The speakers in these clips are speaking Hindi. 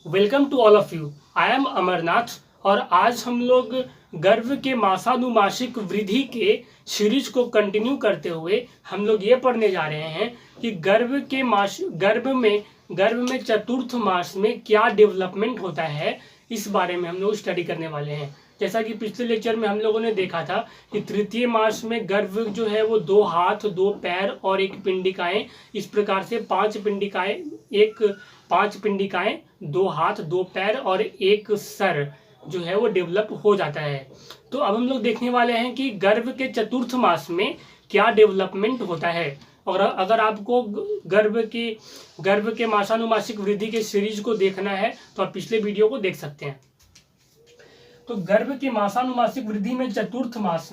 Welcome to all of you. I am Amarnath और आज हम लोग गर्भ के मासानुमासिक वृद्धि के सीरीज को कंटिन्यू करते हुए हम लोग ये पढ़ने जा रहे हैं कि गर्भ में चतुर्थ मास में क्या डेवलपमेंट होता है, इस बारे में हम लोग स्टडी करने वाले हैं। जैसा कि पिछले लेक्चर में हम लोगों ने देखा था कि तृतीय मास में गर्भ जो है वो 2 हाथ 2 पैर और 1 पिंडिकाएं, इस प्रकार से 5 पिंडिकाएं 2 हाथ 2 पैर और 1 सर जो है वो डेवलप हो जाता है। तो अब हम लोग देखने वाले हैं कि गर्भ के चतुर्थ मास में क्या डेवलपमेंट होता है। और अगर आपको गर्भ के मासानुमासिक वृद्धि के सीरीज को देखना है तो आप पिछले वीडियो को देख सकते हैं। तो गर्भ के मासानुमासिक वृद्धि में चतुर्थ मास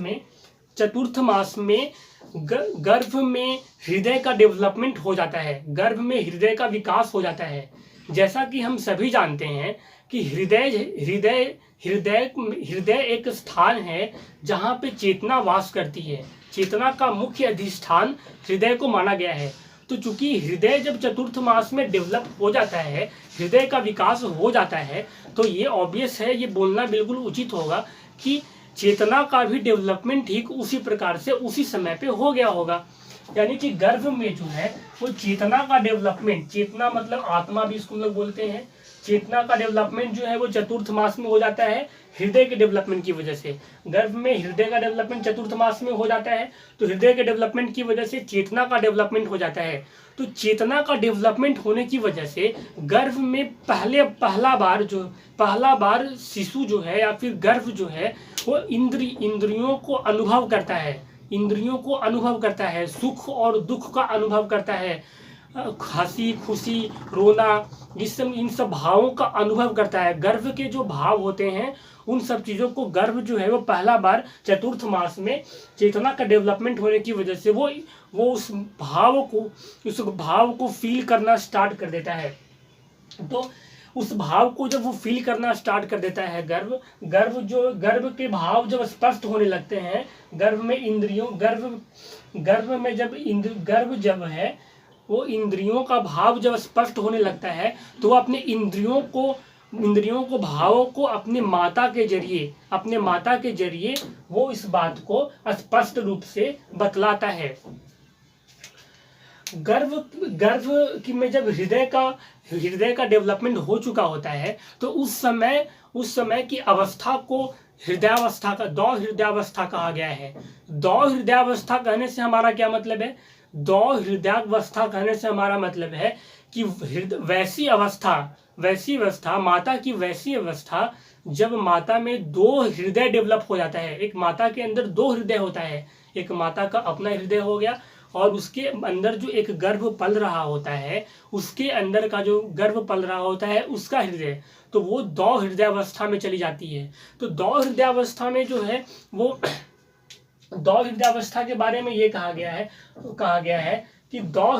में गर्भ में हृदय का डेवलपमेंट हो जाता है, गर्भ में हृदय का विकास हो जाता है। जैसा कि हम सभी जानते हैं कि हृदय एक स्थान है जहाँ पे चेतना वास करती है। चेतना का मुख्य अधिष्ठान हृदय को माना गया है। तो चूंकि हृदय जब चतुर्थ मास में डेवलप हो जाता है, हृदय का विकास हो जाता है, तो ये ऑब्वियस है, ये बोलना बिल्कुल उचित होगा कि चेतना का भी डेवलपमेंट ठीक उसी प्रकार से उसी समय पे हो गया होगा। यानी कि गर्भ में जो है वो चेतना का डेवलपमेंट, चेतना मतलब आत्मा भी इसको लोग बोलते हैं, चेतना का डेवलपमेंट जो है वो चतुर्थ मास में हो जाता है हृदय के डेवलपमेंट की वजह से। गर्भ में हृदय का डेवलपमेंट चतुर्थ मास में हो जाता है, तो हृदय के डेवलपमेंट की वजह से चेतना का डेवलपमेंट हो जाता है। तो चेतना का डेवलपमेंट होने की वजह से गर्भ में पहला बार शिशु जो है या फिर गर्भ जो है वो इंद्रियों को अनुभव करता है, सुख और दुख का अनुभव करता है, हंसी खुशी रोना, इन सब भावों का अनुभव करता है। गर्भ के जो भाव होते हैं उन सब चीज़ों को गर्भ जो है वो पहला बार चतुर्थ मास में चेतना का डेवलपमेंट होने की वजह से वो उस भाव को फील करना स्टार्ट कर देता है। तो उस भाव को जब वो फील करना स्टार्ट कर देता है गर्भ के भाव जब स्पष्ट होने लगते हैं, गर्भ जब है वो इंद्रियों का भाव जब स्पष्ट होने लगता है तो वो अपने इंद्रियों को भावों को अपने माता के जरिए वो इस बात को स्पष्ट रूप से बतलाता है। गर्भ में जब हृदय का डेवलपमेंट हो चुका होता है तो उस समय की अवस्था को दौ हृदयावस्था कहा गया है। दौ हृदयावस्था कहने से हमारा क्या मतलब है? दौ हृदयावस्था कहने से हमारा मतलब है कि वैसी अवस्था माता की वैसी अवस्था जब माता में 2 हृदय डेवलप हो जाता है। एक माता के अंदर 2 हृदय होता है, एक माता का अपना हृदय हो गया और उसके अंदर जो एक गर्भ पल रहा होता है, उसके अंदर का जो गर्भ पल रहा होता है उसका हृदय, तो वो दौ हृदयावस्था में चली जाती है। तो दौ हृदयावस्था में जो है वो दौ हृदयावस्था के बारे में ये कहा गया है कि दौ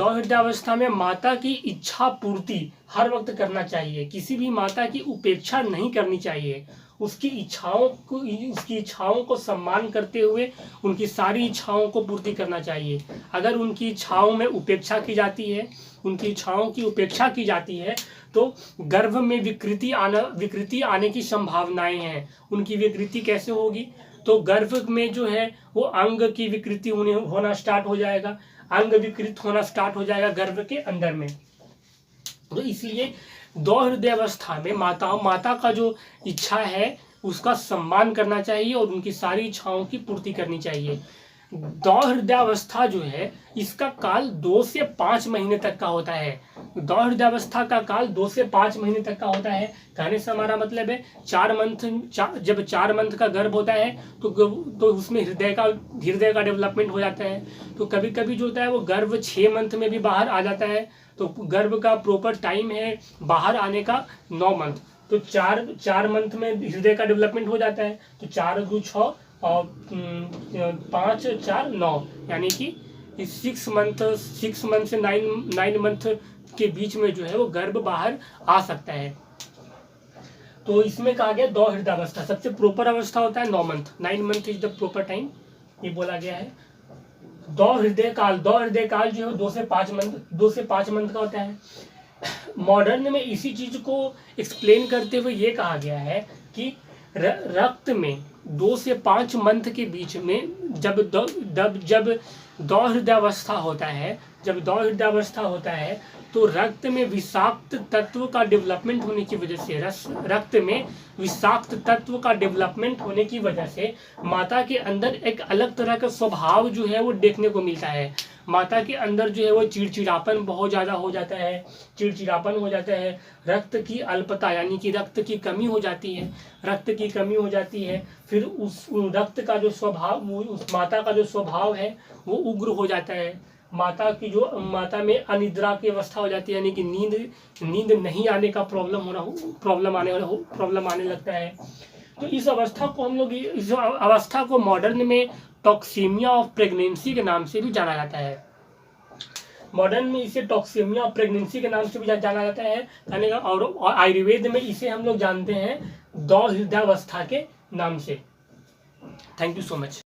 हृदयावस्था में माता की इच्छा पूर्ति हर वक्त करना चाहिए। किसी भी माता की उपेक्षा नहीं करनी चाहिए। उसकी इच्छाओं को सम्मान करते हुए उनकी सारी इच्छाओं को पूर्ति करना चाहिए। अगर उनकी इच्छाओं में उपेक्षा की जाती है, उनकी इच्छाओं की उपेक्षा की जाती है तो गर्भ में विकृति आने की संभावनाएं हैं। उनकी विकृति कैसे होगी? तो गर्भ में जो है वो अंग की विकृति होना स्टार्ट हो जाएगा, अंग विकृत होना स्टार्ट हो जाएगा गर्भ के अंदर में। तो इसलिए दौ हृदयावस्था में माता का जो इच्छा है उसका सम्मान करना चाहिए और उनकी सारी इच्छाओं की पूर्ति करनी चाहिए। दौ हृदयावस्था जो है इसका काल 2 से 5 महीने तक का होता है। दौ हृदयावस्था का काल 2 से 5 महीने तक का होता है। कहने से हमारा मतलब है जब 4 मंथ का गर्भ होता है तो उसमें हृदय का डेवलपमेंट हो जाता है। तो कभी कभी जो होता है वो गर्भ 6 मंथ में भी बाहर आ जाता है। तो गर्भ का प्रॉपर टाइम है बाहर आने का 9 मंथ। तो 4 मंथ में हृदय का डेवलपमेंट हो जाता है। तो 4 × 6 और 5 4 9 यानी कि 6 मंथ से 9 मंथ के बीच में जो है वो गर्भ बाहर आ सकता है। तो इसमें कहा गया दौ हृदयावस्था सबसे प्रॉपर अवस्था होता है 9 month, 9 month is the proper time, ये बोला गया है। दौ हृदय काल जो है 2 से 5 मंथ का होता है। मॉडर्न में इसी चीज को एक्सप्लेन करते हुए ये कहा गया है कि रक्त में 2 से 5 मंथ के बीच में जब दौ हृदयावस्था होता है तो रक्त में विषाक्त तत्व का डेवलपमेंट होने की वजह से माता के अंदर एक अलग तरह का स्वभाव जो है वो देखने को मिलता है। माता के अंदर जो है वो चिड़चिड़ापन बहुत ज़्यादा हो जाता है, रक्त की अल्पता यानी कि रक्त की कमी हो जाती है। फिर उस रक्त का जो स्वभाव, उस माता का जो स्वभाव है वो उग्र हो जाता है। माता में अनिद्रा की अवस्था हो जाती है, यानी कि नींद नहीं आने का प्रॉब्लम आने लगता है। तो इस अवस्था को मॉडर्न में टॉक्सीमिया ऑफ प्रेगनेंसी के नाम से भी जाना जाता है। मॉडर्न में इसे टॉक्सीमिया ऑफ प्रेगनेंसी के नाम से भी जाना जाता है, और आयुर्वेद में इसे हम लोग जानते हैं दौ हृदयावस्था के नाम से। Thank you so much.